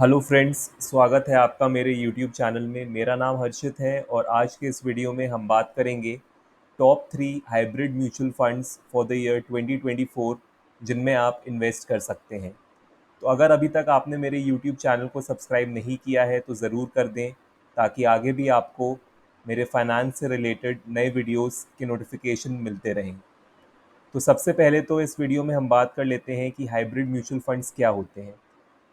Hello friends, स्वागत है आपका मेरे यूट्यूब चैनल में। मेरा नाम हर्षित है और आज के इस वीडियो में हम बात करेंगे top 3 hybrid mutual funds for the year 2024 जिनमें आप इन्वेस्ट कर सकते हैं। तो अगर अभी तक आपने मेरे यूट्यूब चैनल को सब्सक्राइब नहीं किया है तो ज़रूर कर दें, ताकि आगे भी आपको मेरे फाइनेंस से रिलेटेड नए वीडियोस के नोटिफिकेशन मिलते रहें। तो सबसे पहले तो इस वीडियो में हम बात कर लेते हैं कि हाइब्रिड म्यूचुअल फंड्स क्या होते हैं।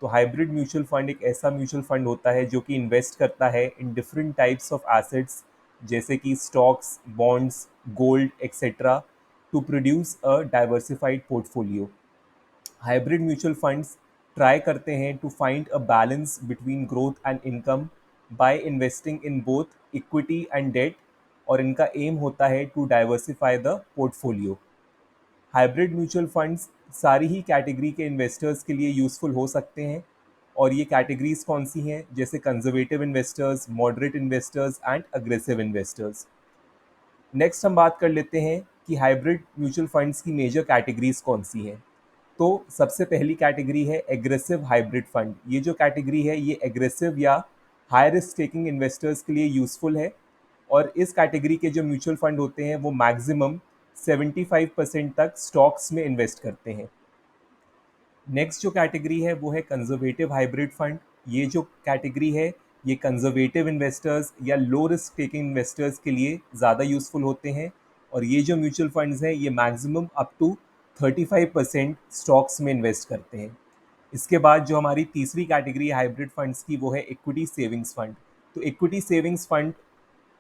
तो हाइब्रिड म्यूचुअल फंड एक ऐसा म्यूचुअल फंड होता है जो कि इन्वेस्ट करता है in different types of assets, जैसे कि stocks, bonds, gold etcetera, to produce a diversified portfolio. Hybrid mutual funds try करते हैं to find a balance between growth and income by investing in both equity and debt, और इनका aim होता है to diversify the portfolio. Hybrid mutual funds सारी ही category के investors के लिए यूज़फुल हो सकते हैं। और ये कैटेगरीज कौन सी हैं? जैसे conservative investors, moderate investors and aggressive investors. Next हम बात कर लेते हैं कि हाइब्रिड म्यूचुअल फंड्स की मेजर कैटेगरीज कौन सी हैं। तो सबसे पहली कैटेगरी है एग्रेसिव हाइब्रिड फंड। ये जो कैटेगरी है ये एग्रेसिव या हाई रिस्क टेकिंग इन्वेस्टर्स के लिए यूज़फुल है। और इस कैटेगरी के जो म्यूचुअल फंड होते हैं वो मैक्सिमम 75% तक स्टॉक्स में इन्वेस्ट करते हैं। नेक्स्ट जो कैटेगरी है वो है कंजर्वेटिव हाइब्रिड फंड। ये जो कैटेगरी है ये कंजर्वेटिव इन्वेस्टर्स या लो रिस्क टेकिंग इन्वेस्टर्स के लिए ज़्यादा यूज़फुल होते हैं। और ये जो म्यूचुअल फंड्स हैं ये मैक्सिमम अप टू 35% स्टॉक्स में इन्वेस्ट करते हैं। इसके बाद जो हमारी तीसरी कैटेगरी है हाइब्रिड फंड्स की वो है इक्विटी सेविंग्स फंड। तो इक्विटी सेविंग्स फंड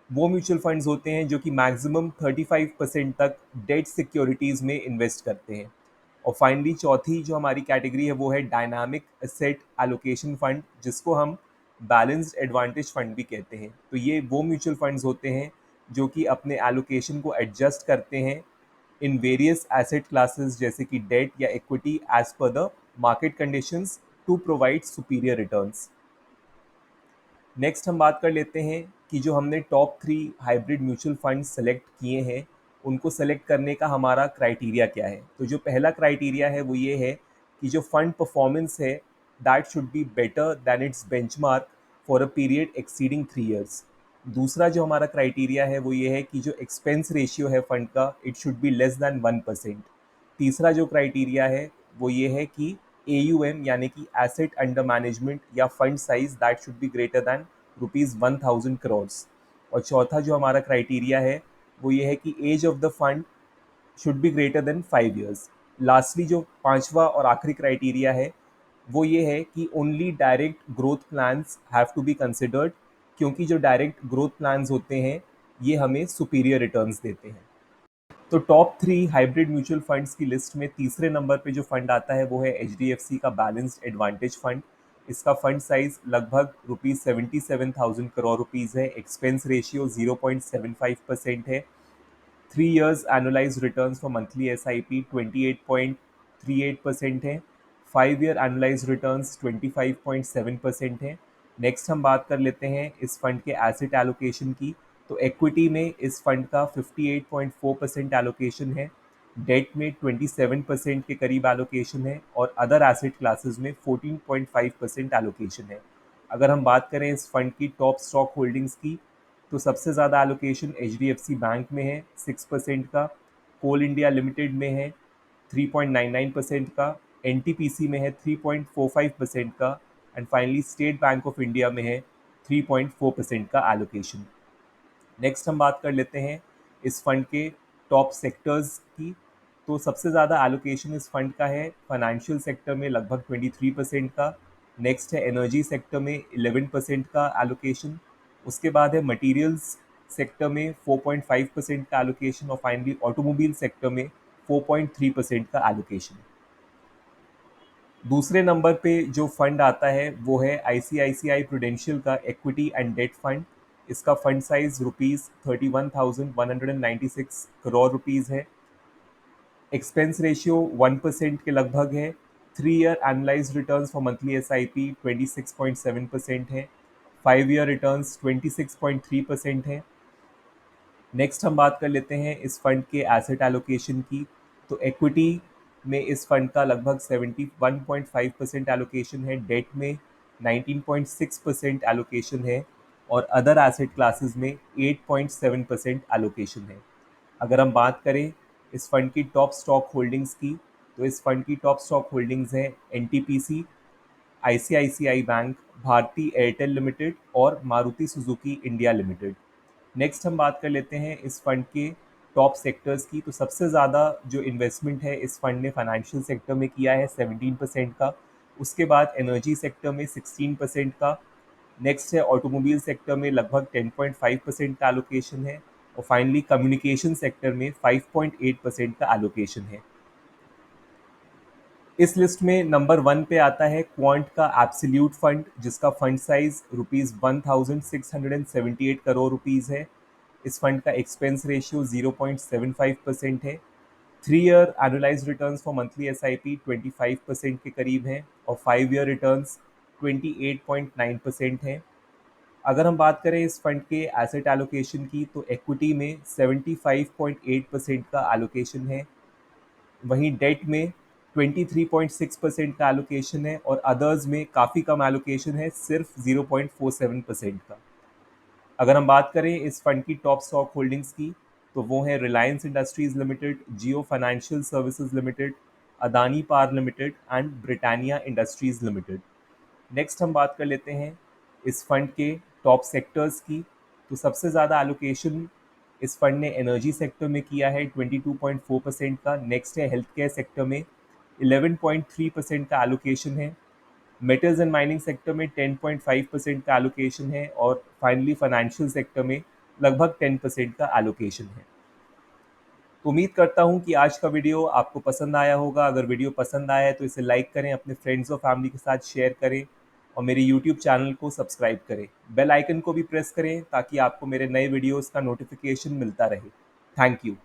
वो म्यूचुअल फंड्स होते हैं जो कि मैक्सिमम 35% तक डेट सिक्योरिटीज़ में इन्वेस्ट करते हैं। और फाइनली चौथी जो हमारी कैटेगरी है वो है डायनामिक एसेट एलोकेशन फंड, जिसको हम बैलेंस्ड एडवांटेज फंड भी कहते हैं। तो ये वो म्यूचुअल फंड्स होते हैं जो कि अपने एलोकेशन को एडजस्ट करते हैं इन वेरियस एसेट क्लासेस, जैसे कि डेट या equity, as per the market conditions, to provide superior returns. Next हम बात कर लेते हैं कि जो हमने top 3 hybrid mutual fund select किए हैं उनको सेलेक्ट करने का हमारा क्राइटेरिया क्या है। तो जो पहला क्राइटेरिया है वो ये है कि जो फंड परफॉर्मेंस है that should be better than it's benchmark for a period exceeding 3 years. दूसरा जो हमारा क्राइटेरिया है वो ये है कि जो एक्सपेंस रेशियो है फंड का it should be less than 1%। तीसरा जो क्राइटेरिया है वो ये है कि AUM यानी कि एसेट अंडर मैनेजमेंट या fund size that should be greater than ₹1000 crore. और चौथा जो हमारा क्राइटेरिया है वो ये है कि age of the fund should be greater than 5 years. Lastly जो पांचवा और आखिरी क्राइटेरिया है वो ये है कि only direct growth plans have to be considered, क्योंकि जो डायरेक्ट ग्रोथ प्लान्स होते हैं ये हमें सुपीरियर रिटर्न्स देते हैं। तो टॉप 3 हाइब्रिड म्यूचुअल फंड्स की लिस्ट में तीसरे नंबर पे जो फंड आता है वो है HDFC का बैलेंस्ड एडवांटेज फंड। इसका फंड साइज लगभग ₹77,000 करोड़ है। एक्सपेंस रेशियो 0.75% है। 3 years annualized returns for monthly SIP 28.38% है। 5 year annualized returns 25.7% है। नेक्स्ट हम बात कर लेते हैं इस फंड के एसेट एलोकेशन की। तो इक्विटी में इस फंड का 58.4% एलोकेशन है। डेट में 27% के करीब एलोकेशन है और अदर एसेट क्लासेस में 14.5% एलोकेशन है। अगर हम बात करें इस फंड की टॉप स्टॉक होल्डिंग्स की, तो सबसे ज़्यादा एलोकेशन HDFC बैंक में है 6% का, कोल इंडिया लिमिटेड में है 3.99% का, NTPC में है 3.45% का, and finally state bank of India में है 3.4% का एलोकेशन। नेक्स्ट हम बात कर लेते हैं इस फंड के टॉप सेक्टर्स की। तो सबसे ज़्यादा एलोकेशन इस फंड का है फाइनेंशियल सेक्टर में लगभग 23% का। नेक्स्ट है एनर्जी सेक्टर में 11% का एलोकेशन। उसके बाद है मटेरियल्स सेक्टर में 4.5% का एलोकेशन और फाइनली ऑटोमोबाइल सेक्टर में 4.3% का एलोकेशन। दूसरे नंबर पे जो फंड आता है वो है ICICI प्रूडेंशियल का इक्विटी एंड डेट फंड। इसका फंड साइज ₹31,196 करोड़ है। एक्सपेंस रेशियो 1% के लगभग है। 3 year annualised returns for monthly SIP 26.7% है। 5 year रिटर्न्स 26.3% है। नेक्स्ट हम बात कर लेते हैं इस फंड के एसेट एलोकेशन की। तो इक्विटी में इस फंड का लगभग 71.5% एलोकेशन है। डेट में 19.6% एलोकेशन है और अदर एसेट क्लासेस में 8.7% एलोकेशन है। अगर हम बात करें इस फंड की टॉप स्टॉक होल्डिंग्स की, तो इस फंड की टॉप स्टॉक होल्डिंग्स हैं NTPC, ICICI bank, Bharti Airtel limited और Maruti Suzuki India limited. Next हम बात कर लेते हैं इस फंड के टॉप सेक्टर्स की। तो सबसे ज़्यादा जो इन्वेस्टमेंट है इस फंड ने फाइनेंशियल सेक्टर में किया है 17% का, उसके बाद एनर्जी सेक्टर में 16% का, नेक्स्ट है ऑटोमोबाइल सेक्टर में लगभग 10.5% का एलोकेशन है और फाइनली कम्युनिकेशन सेक्टर में 5.8% का एलोकेशन है। इस लिस्ट में नंबर 1 पे आता है क्वांट का एब्सोल्यूट फंड, जिसका फंड साइज ₹1678 करोड़ रुपीज़ है। इस फंड का एक्सपेंस रेशियो 0.75% है। 3 year annualised returns for monthly SIP 25% के करीब हैं और 5 ईयर रिटर्न्स 28.9% हैं। अगर हम बात करें इस फंड के एसेट एलोकेशन की, तो इक्विटी में 75.8% का एलोकेशन है, वहीं डेट में 23.6% का एलोकेशन है और अदर्स में काफ़ी कम एलोकेशन है, सिर्फ 0.47% का। अगर हम बात करें इस फंड की टॉप स्टॉक होल्डिंग्स की, तो वो है Reliance industries limited, Jio financial services limited, Adani power limited and Britannia industries limited. Next हम बात कर लेते हैं इस फंड के टॉप सेक्टर्स की। तो सबसे ज़्यादा एलोकेशन इस फंड ने एनर्जी सेक्टर में किया है 22.4% का। नेक्स्ट है हेल्थ केयर सेक्टर में 11.3% का एलोकेशन है। मेटल्स एंड माइनिंग सेक्टर में 10.5% का एलोकेशन है और फाइनली फाइनेंशियल सेक्टर में लगभग 10% का एलोकेशन है। उम्मीद करता हूँ कि आज का वीडियो आपको पसंद आया होगा। अगर वीडियो पसंद आया है तो इसे लाइक करें, अपने फ्रेंड्स और फैमिली के साथ शेयर करें और मेरे यूट्यूब चैनल को सब्सक्राइब करें। बेल आइकन को भी प्रेस करें ताकि आपको मेरे नए वीडियोस का नोटिफिकेशन मिलता रहे। Thank you.